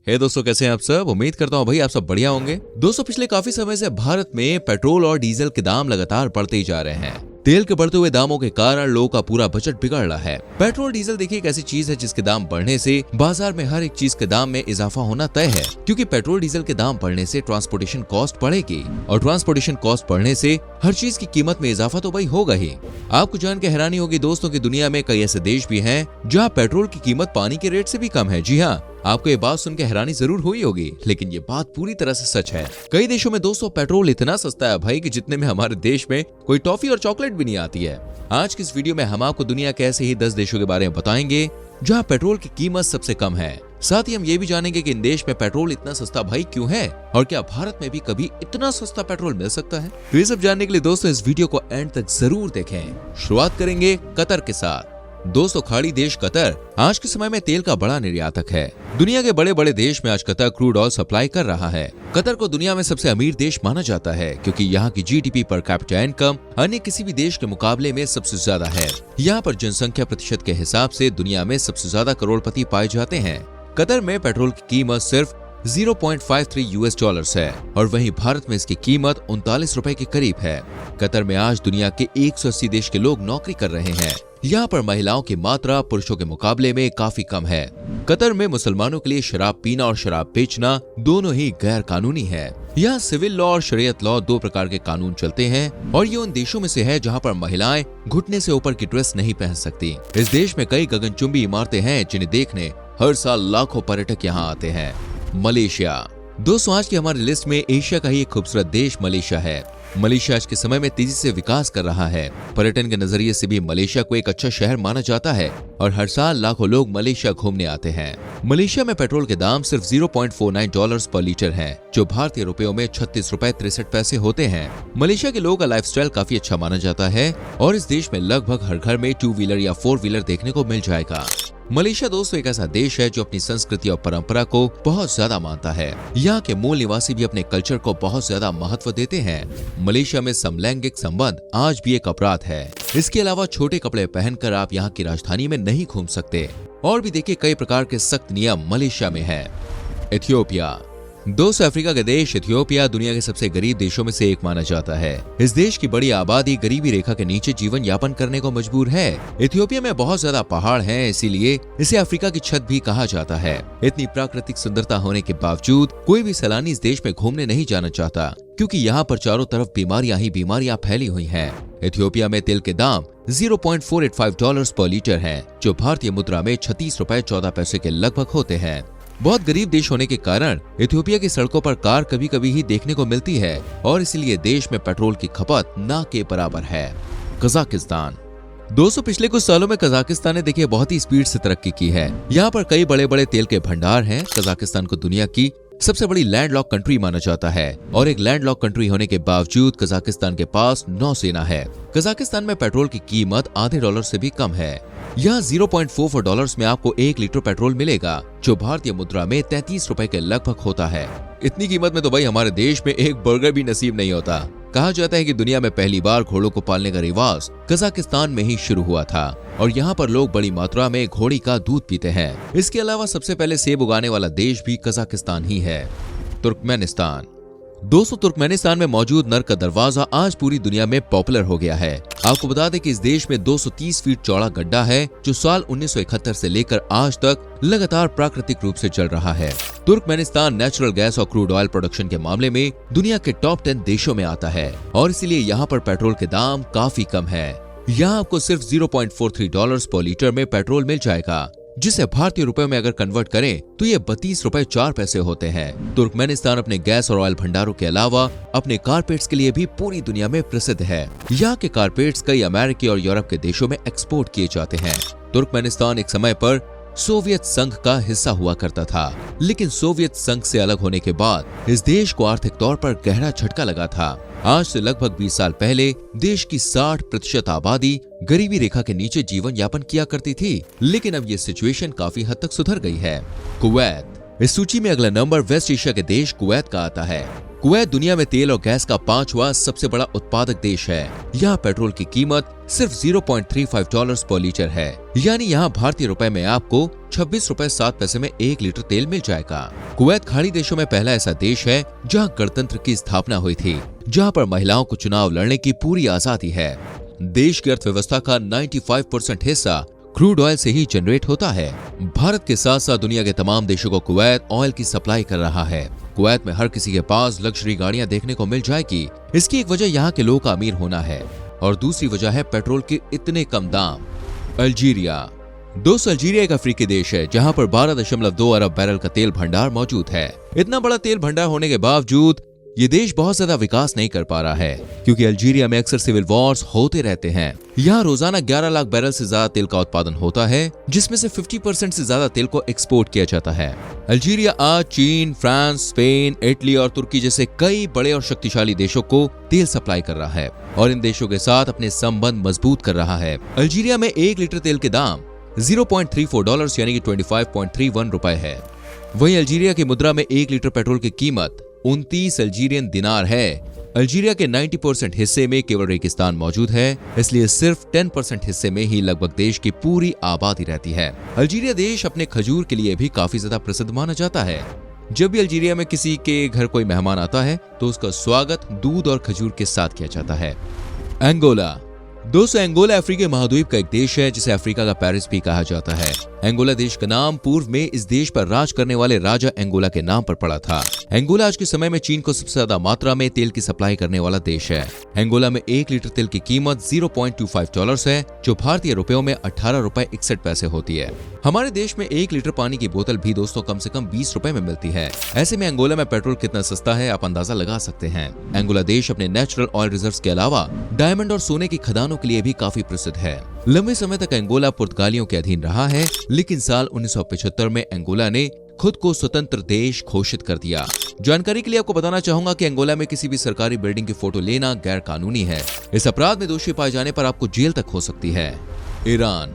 हे दोस्तों, कैसे हैं आप सब। उम्मीद करता हूँ भाई आप सब बढ़िया होंगे। दोस्तों, पिछले काफी समय से भारत में पेट्रोल और डीजल के दाम लगातार बढ़ते ही जा रहे हैं। तेल के बढ़ते हुए दामों के कारण लोगों का पूरा बजट बिगड़ रहा है। पेट्रोल डीजल देखिए एक ऐसी चीज है जिसके दाम बढ़ने से बाजार में हर एक चीज के दाम में इजाफा होना तय है, क्योंकि पेट्रोल डीजल के दाम बढ़ने से ट्रांसपोर्टेशन कॉस्ट बढ़ेगी और ट्रांसपोर्टेशन कॉस्ट बढ़ने से हर चीज की कीमत में इजाफा तो भाई होगा ही। आपको जान के हैरानी होगी दोस्तों की दुनिया में कई ऐसे देश भी हैं जहाँ पेट्रोल की कीमत पानी के रेट से भी कम है। जी हाँ, आपको ये बात सुनकर हैरानी जरूर हुई होगी, लेकिन ये बात पूरी तरह से सच है। कई देशों में दोस्तों पेट्रोल इतना सस्ता है भाई कि जितने में हमारे देश में कोई टॉफी और चॉकलेट भी नहीं आती है। आज की इस वीडियो में हम आपको दुनिया के ऐसे ही 10 देशों के बारे में बताएंगे जहां पेट्रोल की कीमत सबसे कम है। साथ ही हम ये भी जानेंगे कि इन देश में पेट्रोल इतना सस्ता भाई क्यों है और क्या भारत में भी कभी इतना सस्ता पेट्रोल मिल सकता है। तो ये सब जानने के लिए दोस्तों इस वीडियो को एंड तक जरूर देखें। शुरुआत करेंगे कतर के साथ। दोस्तों, खाड़ी देश कतर आज के समय में तेल का बड़ा निर्यातक है। दुनिया के बड़े बड़े देश में आज कतर क्रूड ऑयल सप्लाई कर रहा है। कतर को दुनिया में सबसे अमीर देश माना जाता है क्योंकि यहाँ की जीडीपी पर कैपिटा इनकम अन्य किसी भी देश के मुकाबले में सबसे ज्यादा है। यहाँ पर जनसंख्या प्रतिशत के हिसाब से दुनिया में सबसे ज्यादा करोड़पति पाए जाते हैं। कतर में पेट्रोल की कीमत सिर्फ 0.53 यूएस डॉलर्स है और वहीं भारत में इसकी कीमत 39 रुपए के करीब है। कतर में आज दुनिया के 180 देश के लोग नौकरी कर रहे हैं। यहाँ पर महिलाओं की मात्रा पुरुषों के मुकाबले में काफी कम है। कतर में मुसलमानों के लिए शराब पीना और शराब बेचना दोनों ही गैर कानूनी है। यहाँ सिविल लॉ और शरीयत लॉ दो प्रकार के कानून चलते हैं और ये उन देशों में से है जहाँ पर महिलाएं घुटने से ऊपर की ड्रेस नहीं पहन सकती। इस देश में कई गगनचुंबी इमारतें हैं जिन्हें देखने हर साल लाखों पर्यटक यहाँ आते हैं। मलेशिया। दोस्तों, आज की हमारी लिस्ट में एशिया का ही एक खूबसूरत देश मलेशिया है। मलेशिया आज के समय में तेजी से विकास कर रहा है। पर्यटन के नजरिए से भी मलेशिया को एक अच्छा शहर माना जाता है और हर साल लाखों लोग मलेशिया घूमने आते हैं। मलेशिया में पेट्रोल के दाम सिर्फ 0.49 डॉलर्स पर लीटर हैं, जो भारतीय रुपयों में 36 रुपए 63 पैसे होते हैं। मलेशिया के लोगों का लाइफस्टाइल काफी अच्छा माना जाता है और इस देश में लगभग हर घर में 2 व्हीलर या 4 व्हीलर देखने को मिल जाएगा। मलेशिया दोस्तों एक ऐसा देश है जो अपनी संस्कृति और परंपरा को बहुत ज्यादा मानता है। यहाँ के मूल निवासी भी अपने कल्चर को बहुत ज्यादा महत्व देते हैं। मलेशिया में समलैंगिक संबंध आज भी एक अपराध है। इसके अलावा छोटे कपड़े पहनकर आप यहाँ की राजधानी में नहीं घूम सकते। और भी देखिए कई प्रकार के सख्त नियम मलेशिया में है। इथियोपिया। दोस्तों, अफ्रीका का देश इथियोपिया दुनिया के सबसे गरीब देशों में से एक माना जाता है। इस देश की बड़ी आबादी गरीबी रेखा के नीचे जीवन यापन करने को मजबूर है। इथियोपिया में बहुत ज्यादा पहाड़ हैं, इसीलिए इसे अफ्रीका की छत भी कहा जाता है। इतनी प्राकृतिक सुंदरता होने के बावजूद कोई भी सैलानी इस देश में घूमने नहीं जाना चाहता, क्योंकि यहाँ पर चारों तरफ बीमारियां ही बीमारियां फैली हुई हैं। इथियोपिया में तेल के दाम 0.485 डॉलर्स पर लीटर हैं, जो भारतीय मुद्रा में 36 रुपए 14 पैसे के लगभग होते हैं। बहुत गरीब देश होने के कारण इथियोपिया की सड़कों पर कार कभी कभी ही देखने को मिलती है और इसलिए देश में पेट्रोल की खपत ना के बराबर है। कजाकिस्तान। दोस्तों, पिछले कुछ सालों में कजाकिस्तान ने देखिए बहुत ही स्पीड से तरक्की की है। यहाँ पर कई बड़े बड़े तेल के भंडार हैं। कजाकिस्तान को दुनिया की सबसे बड़ी लैंडलॉक कंट्री माना जाता है और एक लैंडलॉक कंट्री होने के बावजूद कजाकिस्तान के पास नौसेना है। कजाकिस्तान में पेट्रोल की कीमत आधे डॉलर से भी कम है। यहाँ 0.44 डॉलर्स में आपको 1 लीटर पेट्रोल मिलेगा, जो भारतीय मुद्रा में 33 रुपए के लगभग होता है। इतनी कीमत में तो भाई हमारे देश में एक बर्गर भी नसीब नहीं होता। कहा जाता है कि दुनिया में पहली बार घोड़ों को पालने का रिवाज कजाकिस्तान में ही शुरू हुआ था और यहाँ पर लोग बड़ी मात्रा में घोड़ी का दूध पीते हैं। इसके अलावा सबसे पहले सेब उगाने वाला देश भी कजाकिस्तान ही है। तुर्कमेनिस्तान। दोस्तों, तुर्कमेनिस्तान में मौजूद नर का दरवाजा आज पूरी दुनिया में पॉपुलर हो गया है। आपको बता दें कि इस देश में 230 फीट चौड़ा गड्ढा है, जो साल 1971 से लेकर आज तक लगातार प्राकृतिक रूप से चल रहा है। तुर्कमेनिस्तान नेचुरल गैस और क्रूड ऑयल प्रोडक्शन के मामले में दुनिया के टॉप 10 देशों में आता है और इसीलिए यहाँ पर पेट्रोल के दाम काफी कम है। यहाँ आपको सिर्फ 0.43 डॉलर्स पर लीटर में पेट्रोल मिल जाएगा, जिसे भारतीय रुपए में अगर कन्वर्ट करें तो ये 32 रुपए 4 पैसे होते हैं। तुर्कमेनिस्तान अपने गैस और ऑयल भंडारों के अलावा अपने कारपेट्स के लिए भी पूरी दुनिया में प्रसिद्ध है। यहाँ के कारपेट्स कई अमेरिकी और यूरोप के देशों में एक्सपोर्ट किए जाते हैं। तुर्कमेनिस्तान एक समय पर सोवियत संघ का हिस्सा हुआ करता था, लेकिन सोवियत संघ से अलग होने के बाद इस देश को आर्थिक तौर पर गहरा झटका लगा था। आज से लगभग 20 साल पहले देश की 60% आबादी गरीबी रेखा के नीचे जीवन यापन किया करती थी, लेकिन अब ये सिचुएशन काफी हद तक सुधर गई है। कुवैत। इस सूची में अगला नंबर वेस्ट एशिया के देश कुवैत का आता है। कुवैत दुनिया में तेल और गैस का 5वां सबसे बड़ा उत्पादक देश है। यहाँ पेट्रोल की कीमत सिर्फ $0.35 पर लीटर है, यानी यहाँ भारतीय रुपए में आपको 26 रुपए 7 पैसे में 1 लीटर तेल मिल जाएगा। कुवैत खाड़ी देशों में पहला ऐसा देश है जहाँ गणतंत्र की स्थापना हुई थी, जहाँ पर महिलाओं को चुनाव लड़ने की पूरी आजादी है। देश की अर्थव्यवस्था का 95% हिस्सा क्रूड ऑयल से ही जनरेट होता है। भारत के साथ साथ दुनिया के तमाम देशों को कुवैत ऑयल की सप्लाई कर रहा है। कुवैत में हर किसी के पास लग्जरी गाड़ियां देखने को मिल जाएगी। इसकी एक वजह यहाँ के लोगों का अमीर होना है और दूसरी वजह है पेट्रोल के इतने कम दाम। अल्जीरिया। दोस्तों, अल्जीरिया एक अफ्रीकी देश है जहाँ पर 12.2 अरब बैरल का तेल भंडार मौजूद है। इतना बड़ा तेल भंडार होने के बावजूद ये देश बहुत ज्यादा विकास नहीं कर पा रहा है, क्योंकि अल्जीरिया में अक्सर सिविल वॉर्स होते रहते हैं। यहाँ रोजाना 11 लाख बैरल से ज्यादा तेल का उत्पादन होता है, जिसमें से 50% से ज्यादा तेल को एक्सपोर्ट किया जाता है। अल्जीरिया आज चीन, फ्रांस, स्पेन, इटली और तुर्की जैसे कई बड़े और शक्तिशाली देशों को तेल सप्लाई कर रहा है और इन देशों के साथ अपने संबंध मजबूत कर रहा है। अल्जीरिया में 1 लीटर तेल के दाम $0.34 यानी कि 25.31 रुपए है। वहीं अल्जीरिया की मुद्रा में 1 लीटर पेट्रोल की कीमत 29 अल्जीरियन दिनार है। अल्जीरिया के 90% हिस्से में केवल रेगिस्तान मौजूद है, इसलिए सिर्फ 10% हिस्से में ही लगभग देश की पूरी आबादी रहती है। अल्जीरिया देश अपने खजूर के लिए भी काफी ज्यादा प्रसिद्ध माना जाता है। जब भी अल्जीरिया में किसी के घर कोई मेहमान आता है तो उसका स्वागत दूध और खजूर के साथ किया जाता है। अंगोला। दोस्तों, अंगोला अफ्रीकी महाद्वीप का एक देश है जिसे अफ्रीका का पेरिस भी कहा जाता है। अंगोला देश का नाम पूर्व में इस देश पर राज करने वाले राजा अंगोला के नाम पर पड़ा था। अंगोला आज के समय में चीन को सबसे ज्यादा मात्रा में तेल की सप्लाई करने वाला देश है। अंगोला में 1 लीटर तेल की कीमत $0.25 है, जो भारतीय रुपयों में 18 रुपए 61 पैसे होती है। हमारे देश में 1 लीटर पानी की बोतल भी दोस्तों कम से कम 20 रुपए में मिलती है। ऐसे में अंगोला में पेट्रोल कितना सस्ता है आप अंदाजा लगा सकते हैं। अंगोला देश अपने नेचुरल ऑयल रिजर्व्स के अलावा डायमंड और सोने की खदानों के लिए भी काफी प्रसिद्ध है। लंबे समय तक अंगोला पुर्तगालियों के अधीन रहा है, लेकिन साल 1975 में अंगोला ने खुद को स्वतंत्र देश घोषित कर दिया। जानकारी के लिए आपको बताना चाहूंगा कि अंगोला में किसी भी सरकारी बिल्डिंग की फोटो लेना गैर कानूनी है। इस अपराध में दोषी पाए जाने पर आपको जेल तक हो सकती है। ईरान।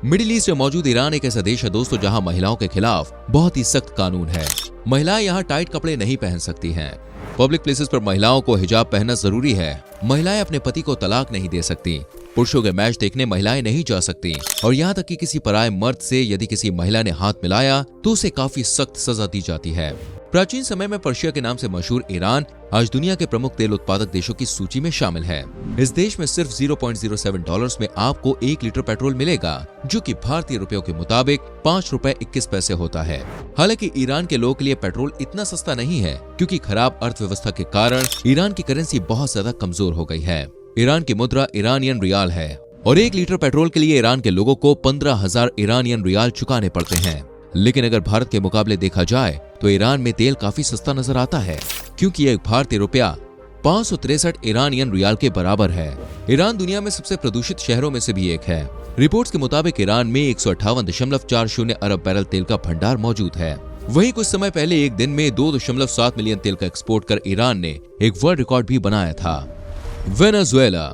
मिडिल ईस्ट में मौजूद ईरान एक ऐसा देश है दोस्तों जहां महिलाओं के खिलाफ बहुत ही सख्त कानून है। महिलाएं यहां टाइट कपड़े नहीं पहन सकती हैं। पब्लिक प्लेसेस पर महिलाओं को हिजाब पहनना जरूरी है। महिलाएं अपने पति को तलाक नहीं दे सकती। पुरुषों के मैच देखने महिलाएं नहीं जा सकती और यहाँ तक कि किसी पराये मर्द से यदि किसी महिला ने हाथ मिलाया तो उसे काफी सख्त सजा दी जाती है। प्राचीन समय में पर्शिया के नाम से मशहूर ईरान आज दुनिया के प्रमुख तेल उत्पादक देशों की सूची में शामिल है। इस देश में सिर्फ $0.07 में आपको 1 लीटर पेट्रोल मिलेगा, जो कि भारतीय रुपयों के मुताबिक 5 रुपए 21 पैसे होता है। हालांकि ईरान के लोगों के लिए पेट्रोल इतना सस्ता नहीं है, क्योंकि खराब अर्थव्यवस्था के कारण ईरान की करेंसी बहुत ज्यादा कमजोर हो गई है। ईरान की मुद्रा ईरानियन रियाल है और 1 लीटर पेट्रोल के लिए ईरान के लोगों को 15,000 ईरानियन रियाल चुकाने पड़ते हैं। लेकिन अगर भारत के मुकाबले देखा जाए तो ईरान में तेल काफी सस्ता नजर आता है, क्योंकि एक भारतीय रुपया 563 ईरानियन रियाल के बराबर है। ईरान दुनिया में सबसे प्रदूषित शहरों में से भी एक है। रिपोर्ट्स के मुताबिक ईरान में 158.40 अरब बैरल तेल का भंडार मौजूद है। वहीं कुछ समय पहले एक दिन में 2.7 मिलियन तेल का एक्सपोर्ट कर ईरान ने एक वर्ल्ड रिकॉर्ड भी बनाया था। वेनेजुएला।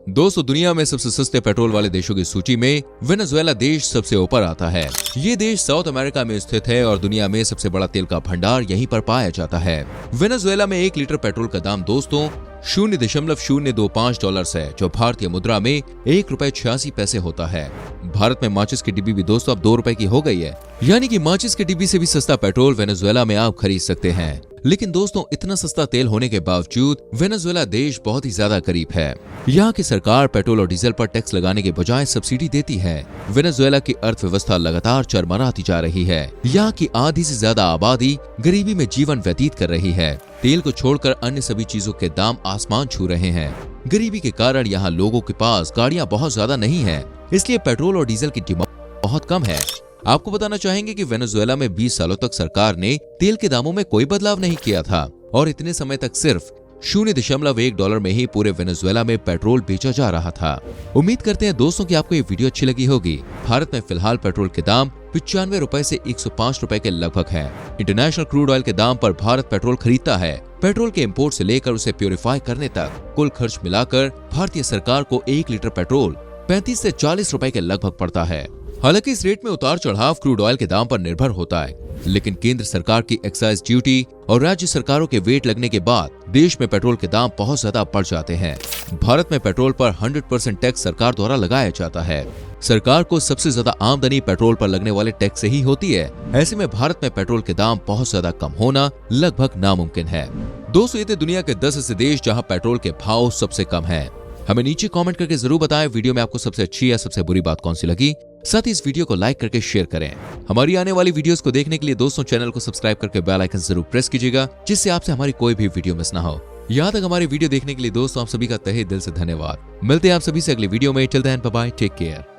दोस्तों, दुनिया में सबसे सस्ते पेट्रोल वाले देशों की सूची में वेनेजुएला देश सबसे ऊपर आता है। ये देश साउथ अमेरिका में स्थित है और दुनिया में सबसे बड़ा तेल का भंडार यहीं पर पाया जाता है। वेनेजुएला में 1 लीटर पेट्रोल का दाम दोस्तों $0.025 है, जो भारतीय मुद्रा में 1 रुपए 86 पैसे होता है। भारत में माचिस की डिब्बी भी दोस्तों अब 2 रुपए की हो गई है, यानी कि माचिस की डिब्बी से भी सस्ता पेट्रोल वेनेजुएला में आप खरीद सकते हैं। लेकिन दोस्तों, इतना सस्ता तेल होने के बावजूद वेनेजुएला देश बहुत ही ज्यादा गरीब है। यहाँ की सरकार पेट्रोल और डीजल पर टैक्स लगाने के बजाय सब्सिडी देती है। वेनेजुएला की अर्थव्यवस्था लगातार चरमराती जा रही है। यहाँ की आधी से ज्यादा आबादी गरीबी में जीवन व्यतीत कर रही है। तेल को छोड़कर अन्य सभी चीजों के दाम आसमान छू रहे हैं। गरीबी के कारण यहाँ लोगों के पास गाड़ियां बहुत ज्यादा नहीं है, इसलिए पेट्रोल और डीजल की डिमांड बहुत कम है। आपको बताना चाहेंगे कि वेनेजुएला में 20 सालों तक सरकार ने तेल के दामों में कोई बदलाव नहीं किया था और इतने समय तक सिर्फ $0.1 में ही पूरे वेनेजुएला में पेट्रोल बेचा जा रहा था। उम्मीद करते हैं दोस्तों कि आपको ये वीडियो अच्छी लगी होगी। भारत में फिलहाल पेट्रोल के दाम 95 रुपए से 105 रुपए के लगभग है। इंटरनेशनल क्रूड ऑयल के दाम पर भारत पेट्रोल खरीदता है। पेट्रोल के इंपोर्ट से लेकर उसे प्योरीफाई करने तक कुल खर्च मिलाकर भारतीय सरकार को 1 लीटर पेट्रोल 35 से 40 रुपए के लगभग पड़ता है। हालांकि इस रेट में उतार चढ़ाव क्रूड ऑयल के दाम पर निर्भर होता है, लेकिन केंद्र सरकार की एक्साइज ड्यूटी और राज्य सरकारों के वेट लगने के बाद देश में पेट्रोल के दाम बहुत ज्यादा बढ़ जाते हैं। भारत में पेट्रोल पर 100% टैक्स सरकार द्वारा लगाया जाता है। सरकार को सबसे ज्यादा आमदनी पेट्रोल पर लगने वाले टैक्स से ही होती है। ऐसे में भारत में पेट्रोल के दाम बहुत ज्यादा कम होना लगभग नामुमकिन है। दोस्तों, ये थे दुनिया के 10 ऐसे देश जहां पेट्रोल के भाव सबसे कम हैं। हमें नीचे कमेंट करके जरूर बताएं वीडियो में आपको सबसे अच्छी या सबसे बुरी बात कौन सी लगी। साथ ही इस वीडियो को लाइक करके शेयर करें। हमारी आने वाली वीडियोस को देखने के लिए दोस्तों चैनल को सब्सक्राइब करके बेल आइकन जरूर प्रेस कीजिएगा, जिससे आपसे हमारी कोई भी वीडियो मिस ना हो। यहाँ तक हमारी वीडियो देखने के लिए दोस्तों आप सभी का तहे दिल से धन्यवाद। मिलते हैं आप सभी से अगली वीडियो में। Till then bye bye, take care.